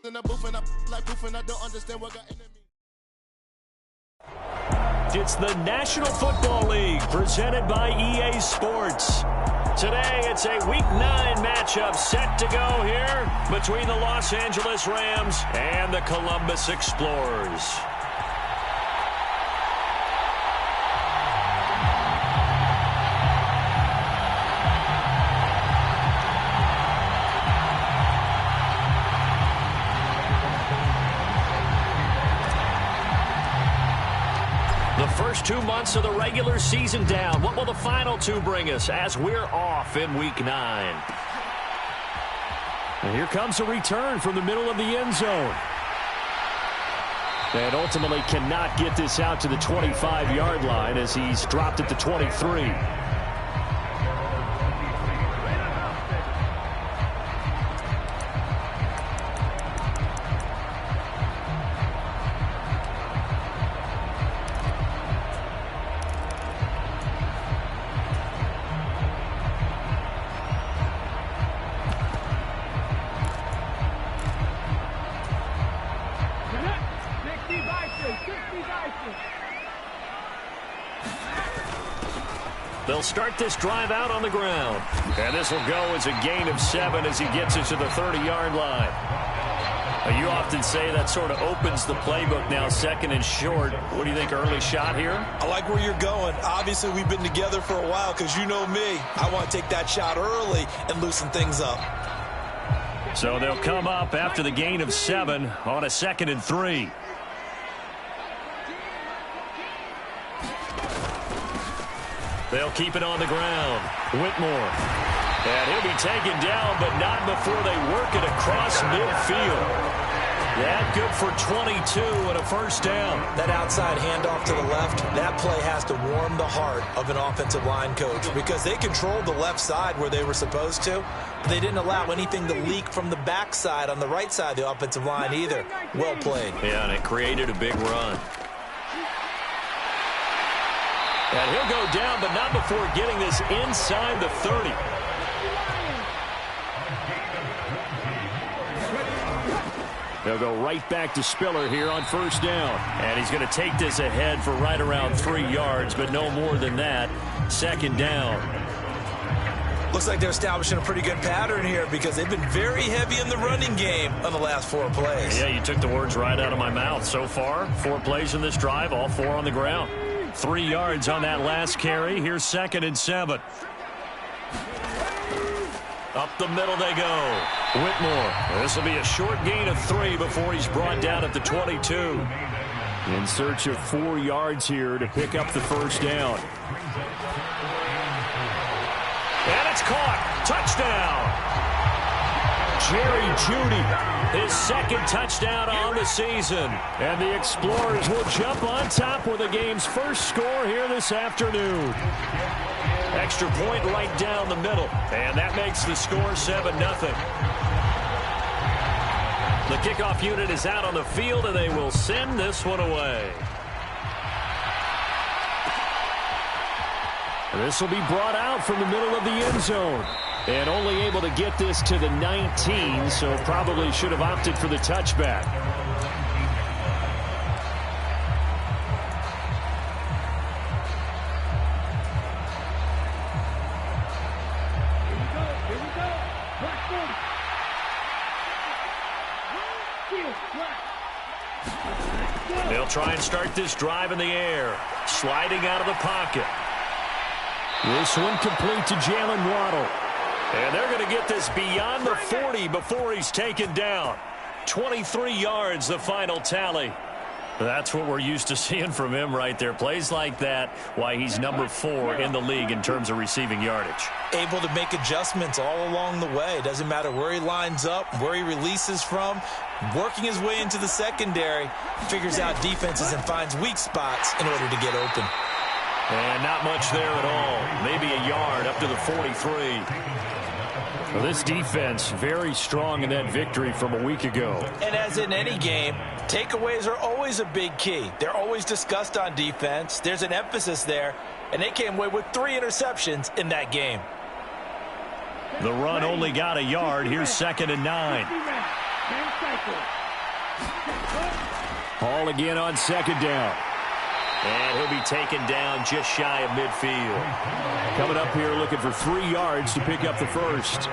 It's the National Football League presented by EA Sports. Today, it's a Week 9 matchup set to go here between the Los Angeles Rams and the Columbus Explorers. The first 2 months of the regular season down. What will the final 2 bring us as we're off in Week 9? And here comes a return from the middle of the end zone. And ultimately cannot get this out to the 25-yard line as he's dropped at the 23. They'll start this drive out on the ground. And this will go as a gain of 7 as he gets it to the 30-yard line. You often say that sort of opens the playbook now, second and short. What do you think, early shot here? I like where you're going. Obviously, we've been together for a while because you know me. I want to take that shot early and loosen things up. So they'll come up after the gain of 7 on a 2nd and 3. They'll keep it on the ground. Whitmore. And he'll be taken down, but not before they work it across midfield. That good for 22 and a first down. That outside handoff to the left, that play has to warm the heart of an offensive line coach because they controlled the left side where they were supposed to, but they didn't allow anything to leak from the backside on the right side of the offensive line either. Well played. Yeah, and it created a big run. And he'll go down, but not before getting this inside the 30. They'll go right back to Spiller here on first down. And he's going to take this ahead for right around 3 yards, but no more than that. 2nd down. Looks like they're establishing a pretty good pattern here because they've been very heavy in the running game on the last 4 plays. Yeah, you took the words right out of my mouth. So far, 4 plays in this drive, all 4 on the ground. 3 yards on that last carry. Here's 2nd and 7. Up the middle they go. Whitmore. This will be a short gain of 3 before he's brought down at the 22. In search of 4 yards here to pick up the first down. And it's caught. Touchdown. Jerry Jeudy, his 2nd touchdown on the season. And the Explorers will jump on top with the game's first score here this afternoon. Extra point right down the middle. And that makes the score 7-0. The kickoff unit is out on the field, and they will send this one away. This will be brought out from the middle of the end zone. And only able to get this to the 19, so probably should have opted for the touchback. They'll try and start this drive in the air. Sliding out of the pocket. This one complete to Jalen Waddle. And they're going to get this beyond the 40 before he's taken down. 23 yards, the final tally. That's what we're used to seeing from him right there. Plays like that, why he's number 4 in the league in terms of receiving yardage. Able to make adjustments all along the way. Doesn't matter where he lines up, where he releases from. Working his way into the secondary. Figures out defenses and finds weak spots in order to get open. And not much there at all. Maybe a yard up to the 43. Well, this defense very strong in that victory from a week ago. And as in any game, takeaways are always a big key. They're always discussed on defense. There's an emphasis there, and they came away with 3 interceptions in that game. The run only got a yard. Here's 2nd and 9. Hall again on second down. And he'll be taken down just shy of midfield. Coming up here looking for 3 yards to pick up the first.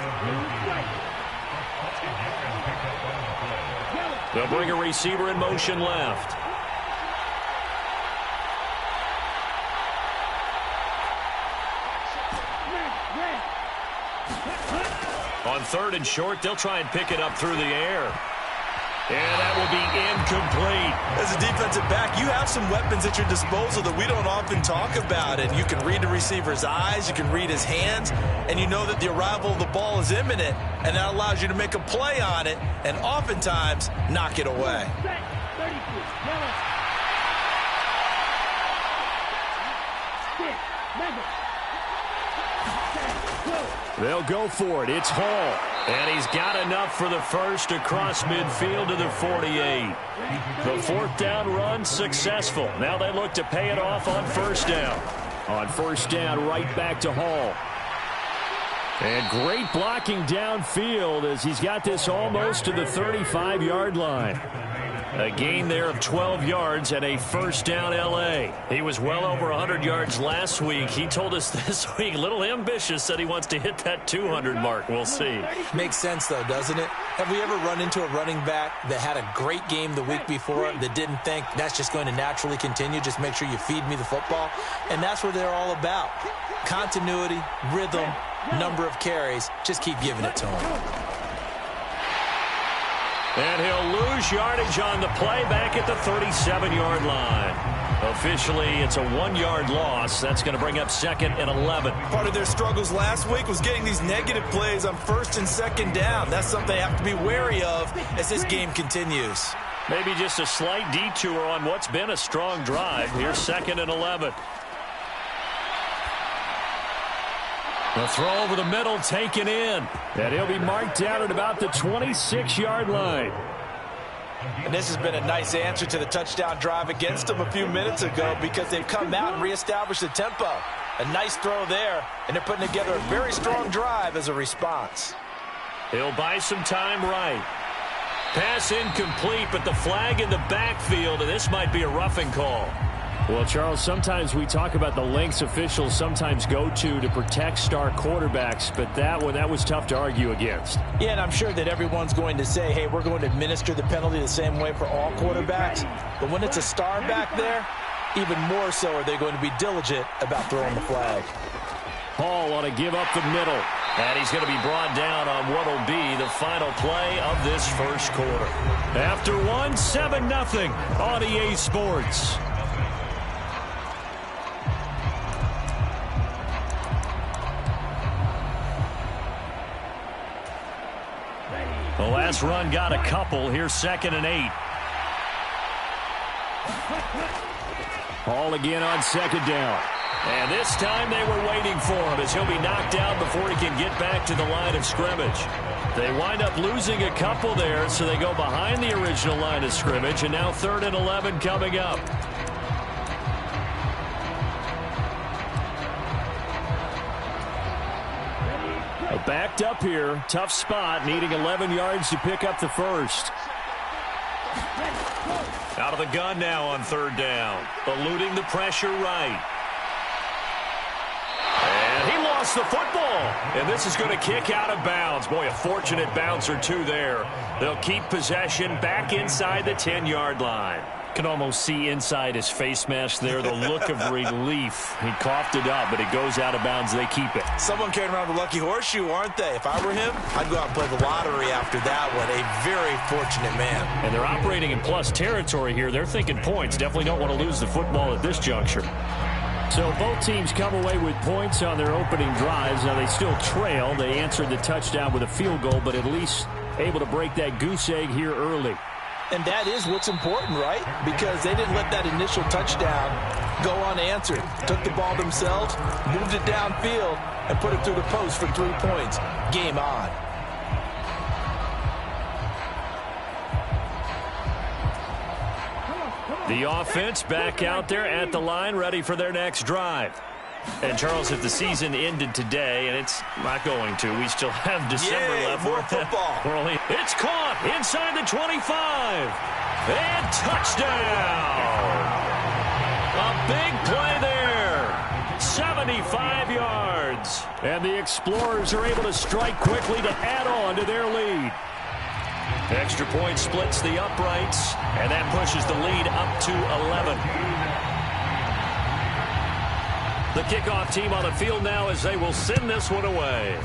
They'll bring a receiver in motion left. On 3rd and short, they'll try and pick it up through the air. And that will be incomplete. As a defensive back, you have some weapons at your disposal that we don't often talk about. And you can read the receiver's eyes, you can read his hands, and you know that the arrival of the ball is imminent, and that allows you to make a play on it and oftentimes knock it away. They'll go for it. It's Hall. And he's got enough for the first across midfield to the 48. The 4th down run successful. Now they look to pay it off on 1st down. On 1st down, right back to Hall. And great blocking downfield as he's got this almost to the 35-yard line. A gain there of 12 yards and a 1st down L.A. He was well over 100 yards last week. He told us this week, a little ambitious, said he wants to hit that 200 mark. We'll see. Makes sense, though, doesn't it? Have we ever run into a running back that had a great game the week before that didn't think that's just going to naturally continue? Just make sure you feed me the football. And that's what they're all about. Continuity, rhythm, number of carries. Just keep giving it to him. And he'll lose yardage on the play back at the 37-yard line. Officially, it's a 1-yard loss. That's going to bring up 2nd and 11. Part of their struggles last week was getting these negative plays on 1st and 2nd down. That's something they have to be wary of as this game continues. Maybe just a slight detour on what's been a strong drive. Here's 2nd and 11. The throw over the middle taken in. And he'll be marked down at about the 26-yard line. And this has been a nice answer to the touchdown drive against them a few minutes ago because they've come out and reestablished the tempo. A nice throw there, and they're putting together a very strong drive as a response. He'll buy some time right. Pass incomplete, but the flag in the backfield, and this might be a roughing call. Well, Charles, sometimes we talk about the lengths officials sometimes go to protect star quarterbacks, but that one, that was tough to argue against. Yeah, and I'm sure that everyone's going to say, hey, we're going to administer the penalty the same way for all quarterbacks. But when it's a star back there, even more so are they going to be diligent about throwing the flag. Hall ought to give up the middle. And he's going to be brought down on what will be the final play of this first quarter. After 7-0 on EA Sports. The last run got a couple. Here's 2nd and 8. Hall again on 2nd down. And this time they were waiting for him as he'll be knocked out before he can get back to the line of scrimmage. They wind up losing a couple there, so they go behind the original line of scrimmage, and now 3rd and 11 coming up. Backed up here, tough spot, needing 11 yards to pick up the first. Out of the gun now on 3rd down, eluding the pressure right. And he lost the football, and this is going to kick out of bounds. Boy, a fortunate bounce or two there. They'll keep possession back inside the 10-yard line. Can almost see inside his face mask there the look of relief. He coughed it up, but it goes out of bounds. They keep it. Someone carrying around a lucky horseshoe, aren't they? If I were him, I'd go out and play the lottery after that one. A very fortunate man. And they're operating in plus territory here. They're thinking points. Definitely don't want to lose the football at this juncture. So both teams come away with points on their opening drives. Now they still trail. They answered the touchdown with a field goal, but at least able to break that goose egg here early. And that is what's important, right? Because they didn't let that initial touchdown go unanswered. Took the ball themselves, moved it downfield, and put it through the post for 3 points. Game on. The offense back out there at the line, ready for their next drive. And, Charles, if the season ended today, and it's not going to, we still have December left. More football. It's caught inside the 25. And touchdown. A big play there. 75 yards. And the Explorers are able to strike quickly to add on to their lead. Extra point splits the uprights, and that pushes the lead up to 11. The kickoff team on the field now as they will send this one away.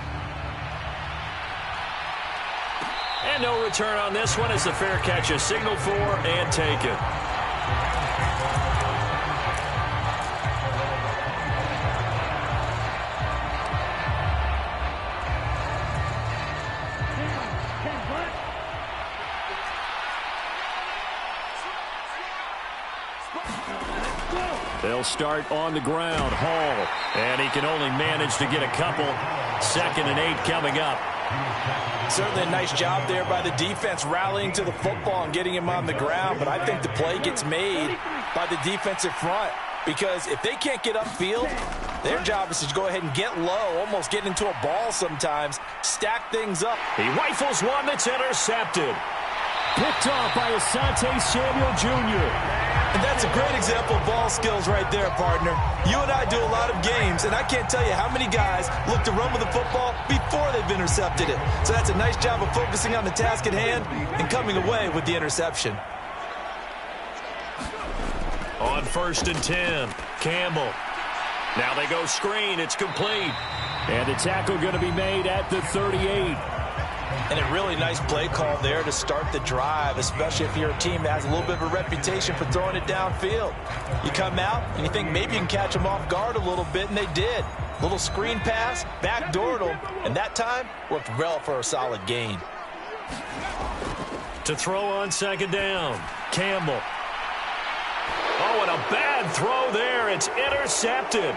And no return on this one as the fair catch is signaled for and taken. They'll start on the ground. Hall. And he can only manage to get a couple. 2nd and 8 coming up. Certainly a nice job there by the defense rallying to the football and getting him on the ground. But I think the play gets made by the defensive front. Because if they can't get upfield, their job is to go ahead and get low, almost get into a ball sometimes, stack things up. He rifles one that's intercepted. Picked off by Asante Samuel Jr. And that's a great example of ball skills right there, partner. You and I do a lot of games, and I can't tell you how many guys look to run with the football before they've intercepted it. So that's a nice job of focusing on the task at hand and coming away with the interception. On 1st and 10, Campbell. Now they go screen. It's complete. And the tackle going to be made at the 38. And a really nice play call there to start the drive, especially if you're a team that has a little bit of a reputation for throwing it downfield. You come out and you think maybe you can catch them off guard a little bit, and they did. Little screen pass, backdoored them, and that time worked well for a solid gain. To throw on 2nd down, Campbell. Oh, and a bad throw there. It's intercepted.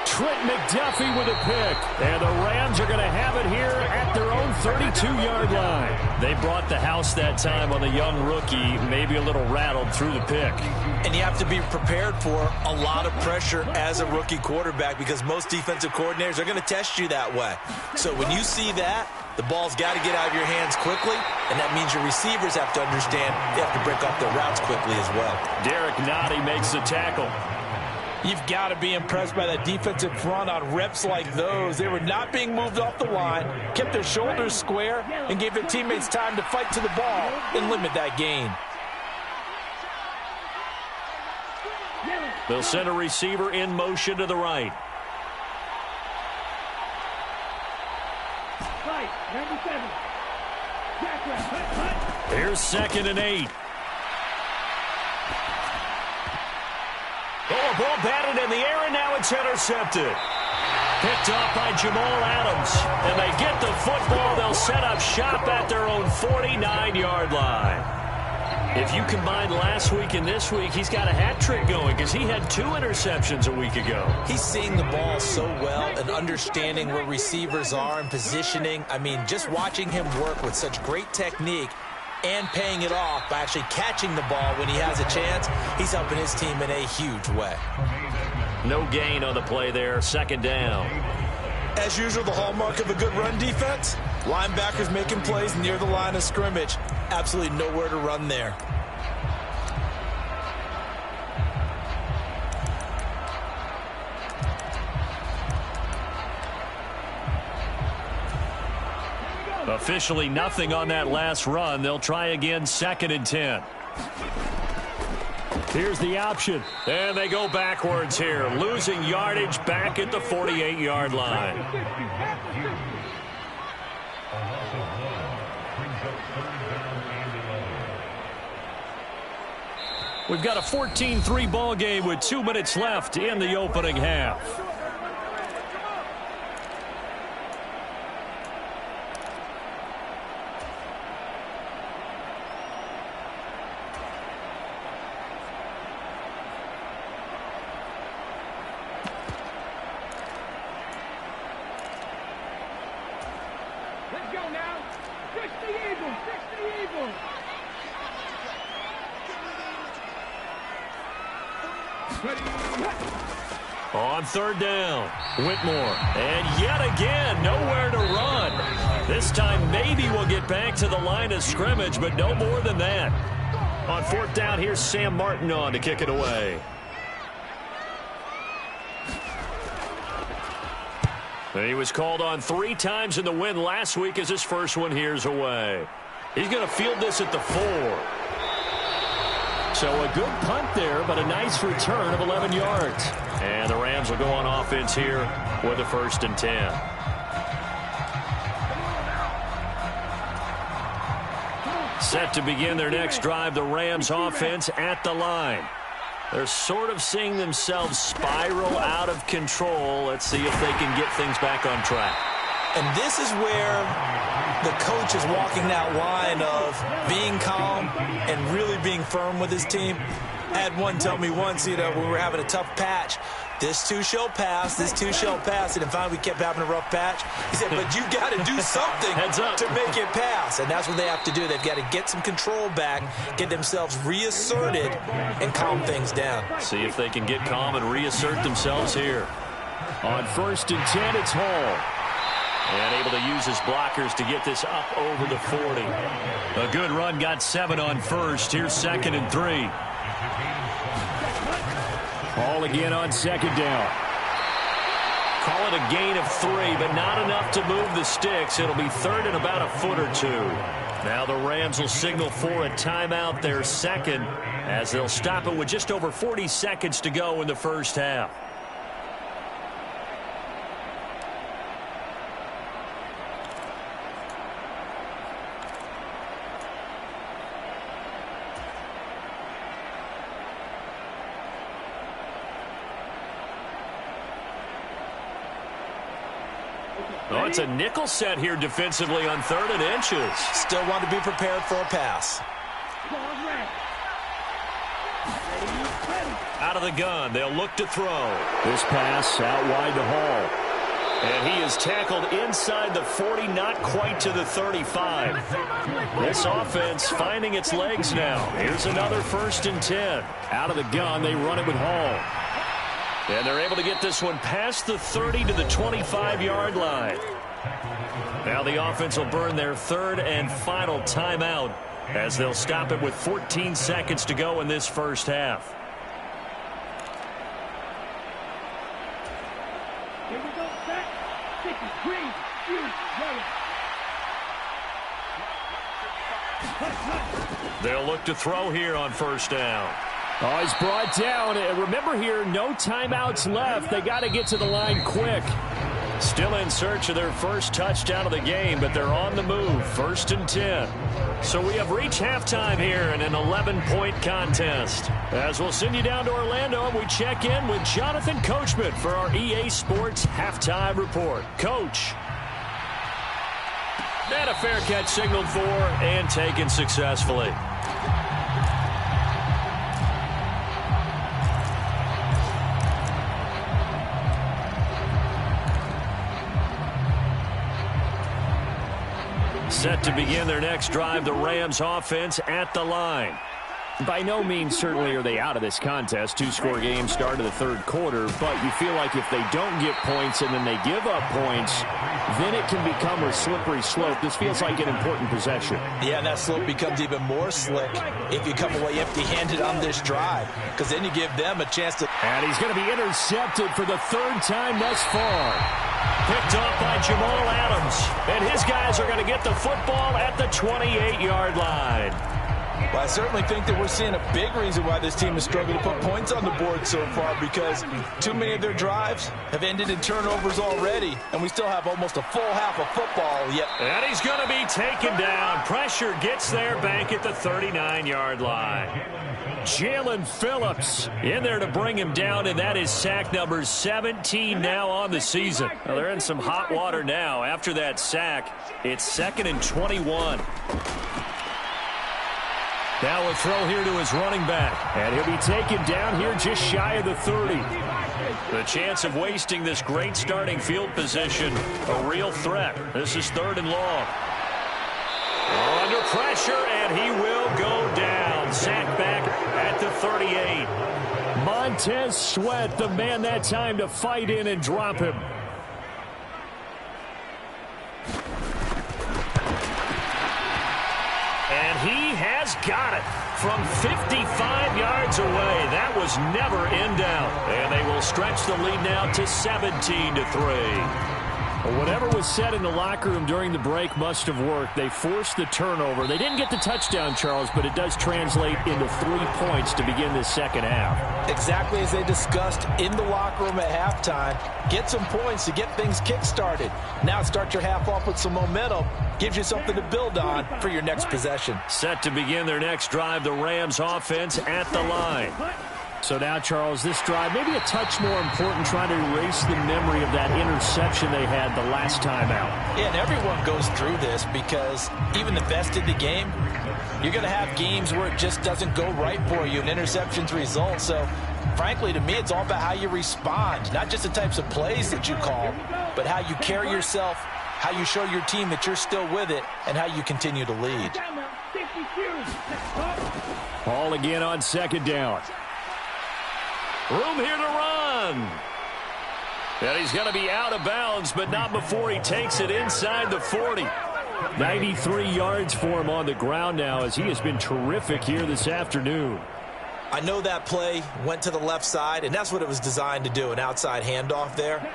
Trent McDuffie with a pick. And the Rams are going to have it here at their own 32-yard line. They brought the house that time on the young rookie, maybe a little rattled through the pick. And you have to be prepared for a lot of pressure as a rookie quarterback because most defensive coordinators are going to test you that way. So when you see that, the ball's got to get out of your hands quickly, and that means your receivers have to understand they have to break off their routes quickly as well. Derek Nottie makes the tackle. You've got to be impressed by that defensive front on reps like those. They were not being moved off the line, kept their shoulders square, and gave their teammates time to fight to the ball and limit that gain. They'll send a receiver in motion to the right. Here's 2nd and 8. Oh, a ball batted in the air, and now it's intercepted. Picked off by Jamal Adams. And they get the football. They'll set up shop at their own 49-yard line. If you combine last week and this week, he's got a hat trick going because he had 2 interceptions a week ago. He's seeing the ball so well and understanding where receivers are and positioning. I mean, just watching him work with such great technique and paying it off by actually catching the ball when he has a chance, he's helping his team in a huge way. No gain on the play there, 2nd down. As usual, the hallmark of a good run defense, linebackers making plays near the line of scrimmage. Absolutely nowhere to run there. Officially nothing on that last run. They'll try again, 2nd and 10. Here's the option. And they go backwards here, losing yardage back at the 48-yard line. We've got a 14-3 ball game with 2 minutes left in the opening half. On third down, Whitmore. And yet again, nowhere to run. This time maybe we'll get back to the line of scrimmage, but no more than that. On fourth down, here's Sam Martin on to kick it away. He was called on 3 times in the win last week as his first one here's away. He's going to field this at the 4. So a good punt there, but a nice return of 11 yards. And the Rams will go on offense here with a 1st and 10. Set to begin their next drive, the Rams offense at the line. They're sort of seeing themselves spiral out of control. Let's see if they can get things back on track. And this is where the coach is walking that line of being calm and really being firm with his team. I had one tell me once, when we were having a tough patch, this too shall pass, this too shall pass. And finally we kept having a rough patch. He said, but you got to do something to make it pass. And that's what they have to do. They've got to get some control back, get themselves reasserted, and calm things down. See if they can get calm and reassert themselves here. On 1st and 10, it's Hall. And able to use his blockers to get this up over the 40. A good run, got 7 on 1st. Here's 2nd and 3. Hall again on 2nd down. Call it a gain of 3, but not enough to move the sticks. It'll be 3rd and about a foot or 2. Now the Rams will signal for a timeout, their 2nd, as they'll stop it with just over 40 seconds to go in the first half. Oh, it's a nickel set here defensively on 3rd and inches. Still want to be prepared for a pass. Out of the gun, they'll look to throw. This pass out wide to Hall. And he is tackled inside the 40, not quite to the 35. This offense finding its legs now. Here's another 1st and 10. Out of the gun, they run it with Hall. And they're able to get this one past the 30 to the 25-yard line. Now the offense will burn their 3rd and final timeout as they'll stop it with 14 seconds to go in this first half. Here we go, set, 6 green, yellow. They'll look to throw here on 1st down. Oh, he's brought down. And remember here, no timeouts left. They got to get to the line quick. Still in search of their first touchdown of the game, but they're on the move. 1st and 10. So we have reached halftime here in an 11-point contest. As we'll send you down to Orlando, and we check in with Jonathan Coachman for our EA Sports Halftime Report. Coach. And a fair catch signaled for and taken successfully. Set to begin their next drive, the Rams offense at the line. By no means certainly are they out of this contest. 2-score game start of the 3rd quarter, but you feel like if they don't get points and then they give up points, then it can become a slippery slope. This feels like an important possession. Yeah, and that slope becomes even more slick if you come away empty-handed on this drive, because then you give them a chance to... And he's going to be intercepted for the 3rd time thus far. Picked off by Jamal Adams, and his guys are going to get the football at the 28-yard line. Well, I certainly think that we're seeing a big reason why this team is struggling to put points on the board so far, because too many of their drives have ended in turnovers already, and we still have almost a full half of football yet. And he's going to be taken down. Pressure gets there back at the 39-yard line. Jalen Phillips in there to bring him down, and that is sack number 17 now on the season. Well, they're in some hot water now. After that sack, it's 2nd and 21. Now a throw here to his running back, and he'll be taken down here just shy of the 30. The chance of wasting this great starting field position, a real threat. This is 3rd and long. Under pressure, and he will go down. Sacked back at the 38. Montez Sweat, the man that time to fight in and drop him. And he has got it from 55 yards away. That was never in doubt. And they will stretch the lead now to 17-3. Well, whatever was said in the locker room during the break must have worked. They forced the turnover. They didn't get the touchdown, Charles, but it does translate into 3 points to begin this second half. Exactly as they discussed in the locker room at halftime. Get some points to get things kick-started. Now start your half off with some momentum. Gives you something to build on for your next possession. Set to begin their next drive, the Rams offense at the line. So now, Charles, this drive maybe a touch more important, trying to erase the memory of that interception they had the last time out. Yeah, and everyone goes through this because even the best in the game, you're going to have games where it just doesn't go right for you and interceptions result. So, frankly, to me, it's all about how you respond, not just the types of plays that you call, but how you carry yourself, how you show your team that you're still with it, and how you continue to lead. Ball again on second down. Room here to run. And he's going to be out of bounds, but not before he takes it inside the 40. 93 yards for him on the ground now, as he has been terrific here this afternoon. I know that play went to the left side, and that's what it was designed to do, an outside handoff there.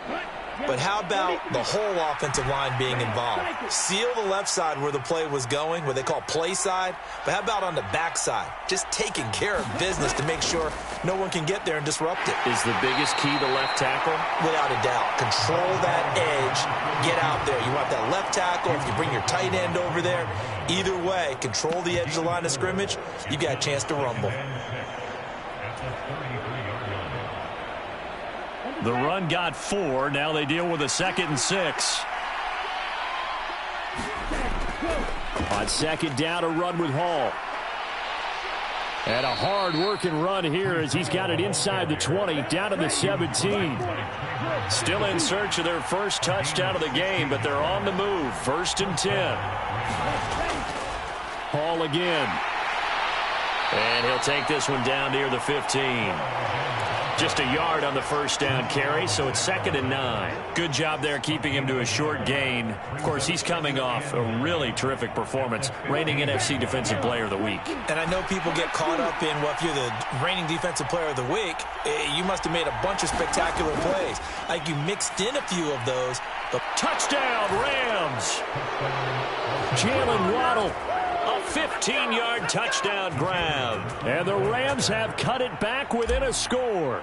But how about the whole offensive line being involved? Seal the left side where the play was going, where they call play side. But how about on the back side? Just taking care of business to make sure no one can get there and disrupt it. Is the biggest key the left tackle? Without a doubt. Control that edge. Get out there. You want that left tackle. If you bring your tight end over there, either way, control the edge of the line of scrimmage, you got a chance to rumble. The run got 4. Now they deal with a 2nd and 6. On second down, a run with Hall. And a hard-working run here as he's got it inside the 20, down to the 17. Still in search of their first touchdown of the game, but they're on the move. 1st and 10. Hall again. And he'll take this one down near the 15. Just a yard on the first down carry, so it's 2nd and 9. Good job there keeping him to a short gain. Of course, he's coming off a really terrific performance, reigning NFC Defensive Player of the Week. And I know people get caught up in, well, if you're the reigning Defensive Player of the Week, you must have made a bunch of spectacular plays. Like you mixed in a few of those. But touchdown, Rams! Jalen Waddle. A 15-yard touchdown grab. And the Rams have cut it back within a score.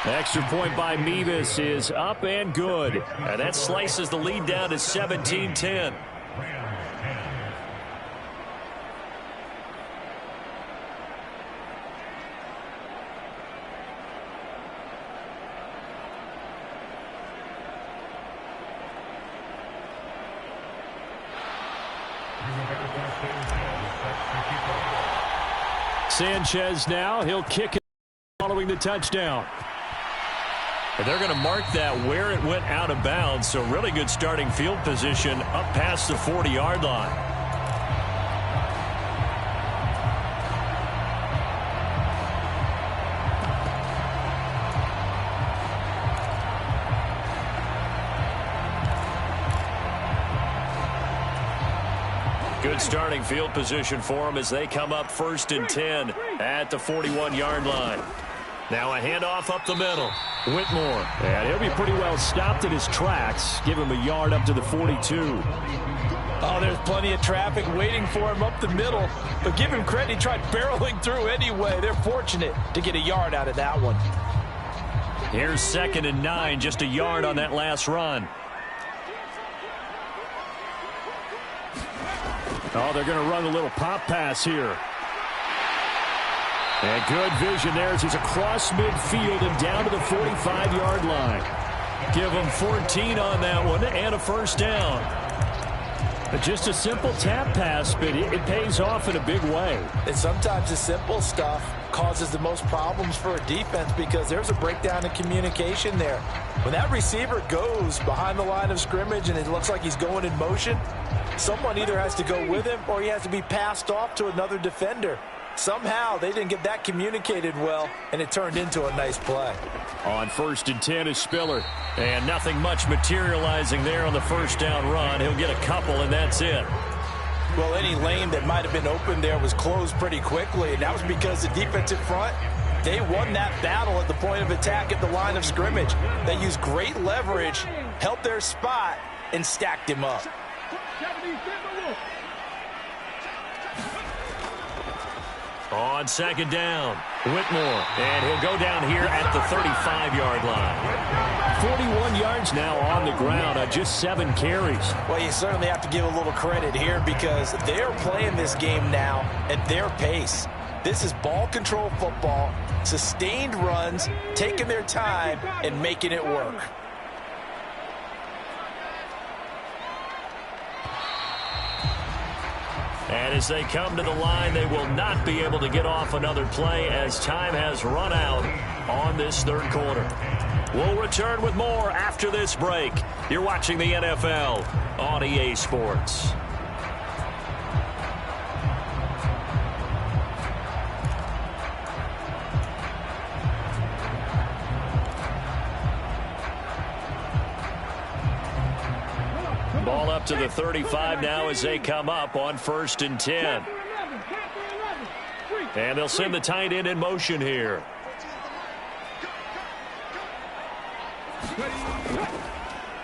Extra point by Mevis is up and good. And that slices the lead down to 17-10. Sanchez now, he'll kick it following the touchdown. And they're going to mark that where it went out of bounds, so really good starting field position up past the 40-yard line. Good starting field position for them as they come up 1st and 10 at the 41-yard line. Now a handoff up the middle. Whitmore. And he'll be pretty well stopped in his tracks. Give him a yard up to the 42. Oh, there's plenty of traffic waiting for him up the middle. But give him credit, he tried barreling through anyway. They're fortunate to get a yard out of that one. Here's 2nd and 9, just a yard on that last run. Oh, they're going to run a little pop pass here. And good vision there as he's across midfield and down to the 45-yard line. Give him 14 on that one and a first down. But just a simple tap pass, but it pays off in a big way. And sometimes the simple stuff causes the most problems for a defense because there's a breakdown in communication there. When that receiver goes behind the line of scrimmage and it looks like he's going in motion, someone either has to go with him or he has to be passed off to another defender. Somehow they didn't get that communicated well, and it turned into a nice play. On 1st and 10 is Spiller. And nothing much materializing there on the first down run. He'll get a couple, and that's it. Well, any lane that might have been open there was closed pretty quickly, and that was because the defensive front, they won that battle at the point of attack at the line of scrimmage. They used great leverage, held their spot, and stacked him up. On 2nd down, Whitmore, and he'll go down here at the 35-yard line. 41 yards now on the ground on just 7 carries. Well, you certainly have to give a little credit here because they're playing this game now at their pace. This is ball control football, sustained runs, taking their time, and making it work. And as they come to the line, they will not be able to get off another play as time has run out on this 3rd quarter. We'll return with more after this break. You're watching the NFL on EA Sports. Ball up to the 35 now as they come up on 1st and 10. And they'll send the tight end in motion here.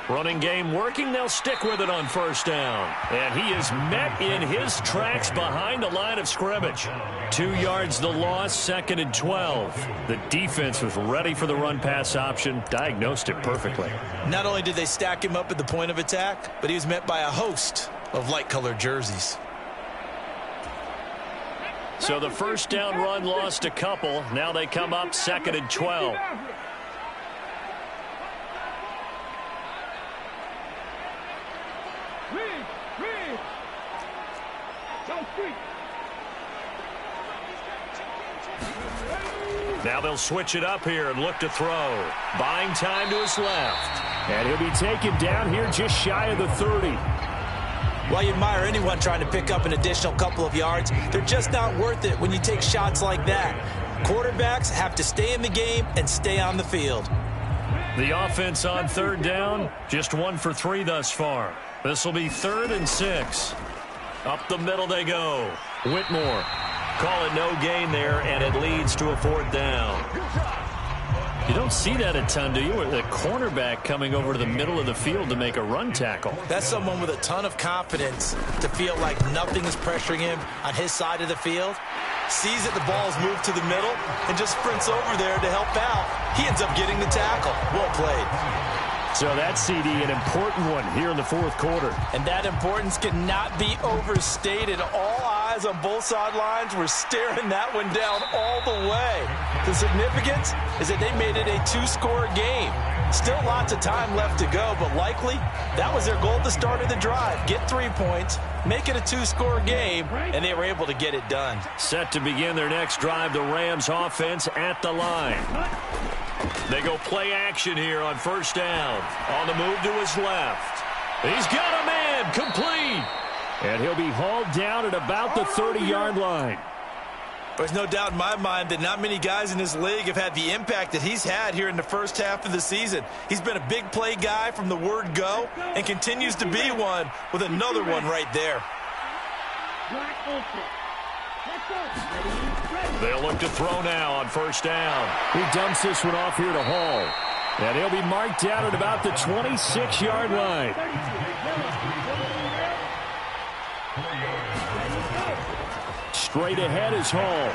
Running game working. They'll stick with it on 1st down. And he is met in his tracks behind the line of scrimmage. 2 yards the loss, 2nd and 12. The defense was ready for the run-pass option, diagnosed it perfectly. Not only did they stack him up at the point of attack, but he was met by a host of light-colored jerseys. So the 1st down run lost a couple. Now they come up 2nd and 12. Now they'll switch it up here and look to throw. Buying time to his left. And he'll be taken down here just shy of the 30. Well, you admire anyone trying to pick up an additional couple of yards. They're just not worth it when you take shots like that. Quarterbacks have to stay in the game and stay on the field. The offense on 3rd down, just 1 for 3 thus far. This will be 3rd and 6. Up the middle they go. Whitmore. Call it no gain there, and it leads to a 4th down. You don't see that a ton, do you? A cornerback coming over to the middle of the field to make a run tackle. That's someone with a ton of confidence to feel like nothing is pressuring him on his side of the field. Sees that the ball's moved to the middle and just sprints over there to help out. He ends up getting the tackle. Well played. So that CD, an important one here in the 4th quarter. And that importance cannot be overstated. All eyes on both sidelines were staring that one down all the way. The significance is that they made it a 2-score game. Still lots of time left to go, but likely that was their goal at the start of the drive. Get 3 points, make it a 2-score game, and they were able to get it done. Set to begin their next drive, the Rams offense at the line. They go play action here on 1st down. On the move to his left. He's got a man, complete. And he'll be hauled down at about the 30-yard line. There's no doubt in my mind that not many guys in this league have had the impact that he's had here in the first half of the season. He's been a big play guy from the word go and continues to be one with another one right there. They'll look to throw now on 1st down. He dumps this one off here to Hall. And he'll be marked down at about the 26-yard line. Straight ahead is Hall.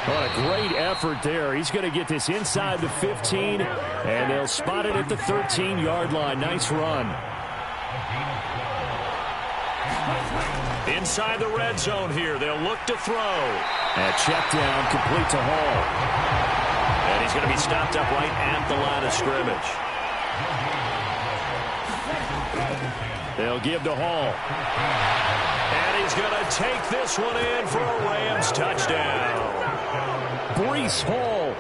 What a great effort there. He's going to get this inside the 15, and they'll spot it at the 13-yard line. Nice run. Inside the red zone here. They'll look to throw. And check down, complete to Hall. And he's going to be stopped up right at the line of scrimmage. They'll give to Hall. And he's going to take this one in for a Rams touchdown. Breece Hall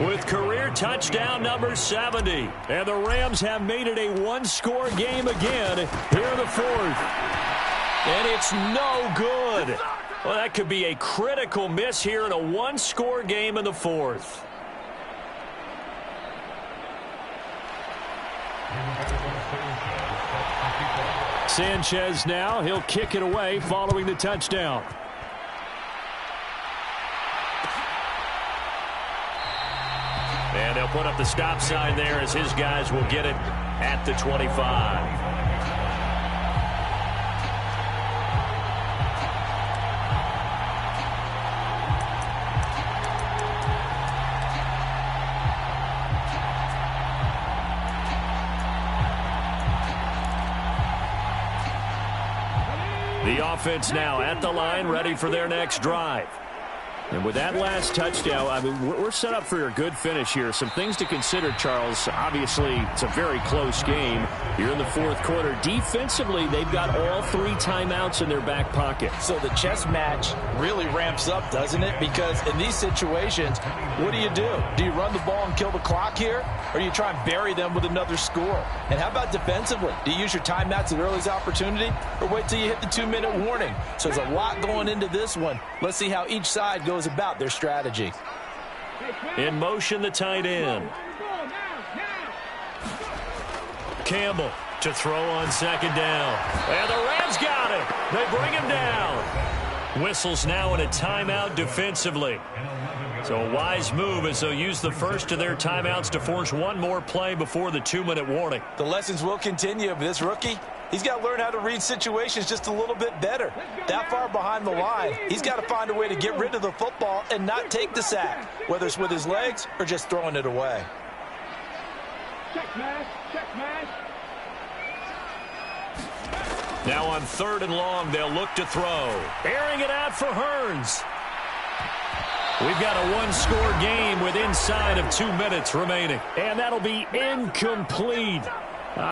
with career touchdown number 70. And the Rams have made it a one-score game again here in the fourth. And it's no good. Well, that could be a critical miss here in a one-score game in the fourth. Sanchez now, he'll kick it away following the touchdown. And they'll put up the stop sign there as his guys will get it at the 25. The offense now at the line, ready for their next drive. And with that last touchdown, I mean, we're set up for a good finish here. Some things to consider, Charles. Obviously, it's a very close game here in the fourth quarter. Defensively, they've got all 3 timeouts in their back pocket. So the chess match really ramps up, doesn't it? Because in these situations, what do? Do you run the ball and kill the clock here? Or do you try and bury them with another score? And how about defensively? Do you use your timeouts at earliest opportunity? Or wait till you hit the 2-minute warning? So there's a lot going into this one. Let's see how each side goes about their strategy. In motion, the tight end. Campbell to throw on second down. And the Rams got it. They bring him down. Whistles now in a timeout defensively. So a wise move as they'll use the first of their timeouts to force one more play before the 2-minute warning. The lessons will continue, but this rookie, he's got to learn how to read situations just a little bit better. That far behind the line, he's got to find a way to get rid of the football and not take the sack, whether it's with his legs or just throwing it away. Check mash, check mash. Now on 3rd and long, they'll look to throw. Airing it out for Hearns. We've got a one-score game with inside of 2 minutes remaining. And that'll be incomplete.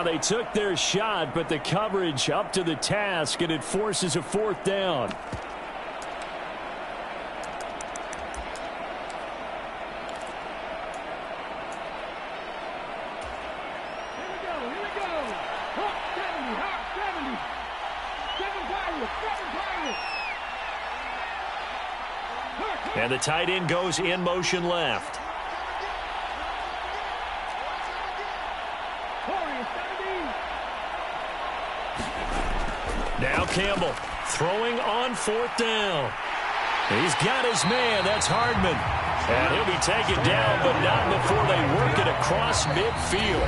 They took their shot, but the coverage up to the task, and it forces a 4th down. Here we go. Hawk 70, Hawk 70. 7 Pirates. And the tight end goes in motion left. Now Campbell throwing on 4th down. He's got his man. That's Hardman. And he'll be taken down, but not before they work it across midfield.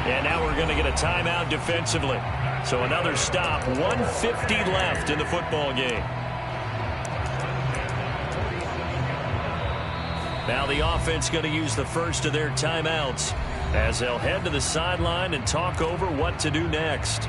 And now we're going to get a timeout defensively. So another stop. 1:50 left in the football game. Now the offense going to use the first of their timeouts as they'll head to the sideline and talk over what to do next.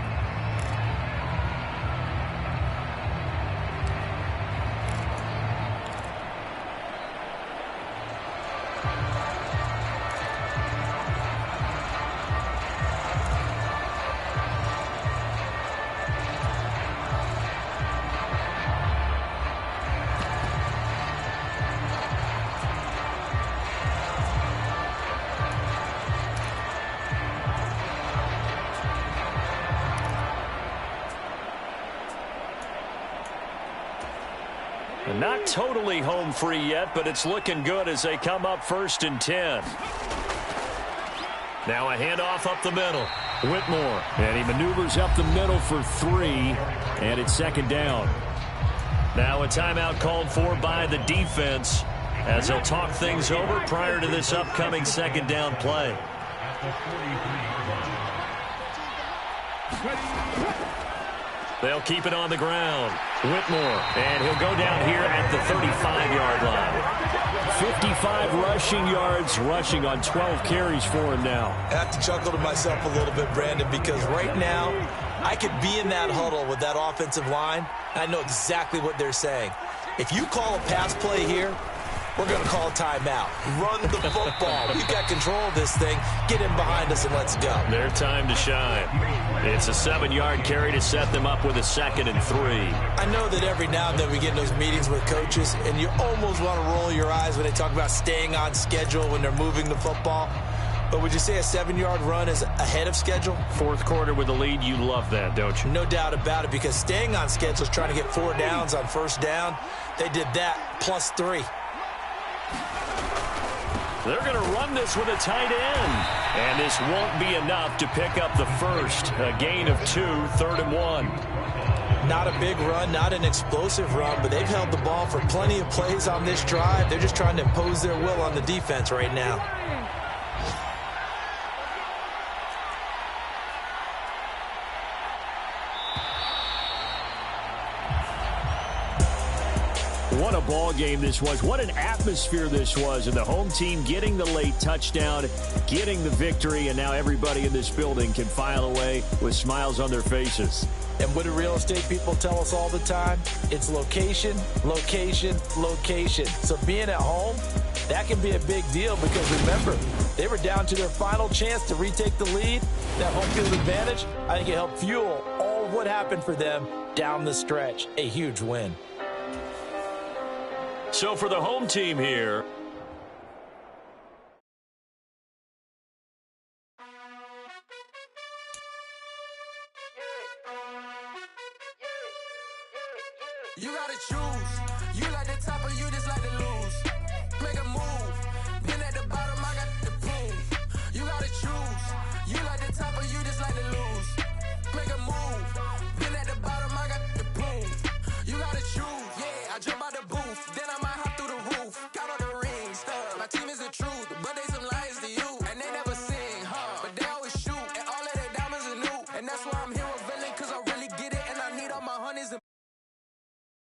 Not totally home free yet, but it's looking good as they come up 1st and 10. Now a handoff up the middle. Whitmore, and he maneuvers up the middle for 3, and it's 2nd down. Now a timeout called for by the defense as they'll talk things over prior to this upcoming 2nd down play. They'll keep it on the ground. Whitmore, and he'll go down here at the 35-yard line. 55 rushing yards, rushing on 12 carries for him now. I have to chuckle to myself a little bit, Brandon, because right now I could be in that huddle with that offensive line, and I know exactly what they're saying. If you call a pass play here, We're going to call a timeout. Run the football. We've got control of this thing. Get in behind us and let's go. Their time to shine. It's a 7-yard carry to set them up with a 2nd and 3. I know that every now and then we get in those meetings with coaches, and you almost want to roll your eyes when they talk about staying on schedule when they're moving the football. But would you say a 7-yard run is ahead of schedule? Fourth quarter with a lead, you love that, don't you? No doubt about it, because staying on schedule is trying to get 4 downs on first down. They did that plus 3. They're going to run this with a tight end. And this won't be enough to pick up the first. A gain of 2, 3rd and 1. Not a big run, not an explosive run, but they've held the ball for plenty of plays on this drive. They're just trying to impose their will on the defense right now. What a ball game this was. What an atmosphere this was. And the home team getting the late touchdown, getting the victory, and now everybody in this building can file away with smiles on their faces. And what do real estate people tell us all the time? It's location, location, location. So being at home, that can be a big deal because remember, they were down to their final chance to retake the lead. That home field advantage, I think it helped fuel all of what happened for them down the stretch. A huge win. So for the home team here, you gotta choose. You like the top or you just like to lose. Make up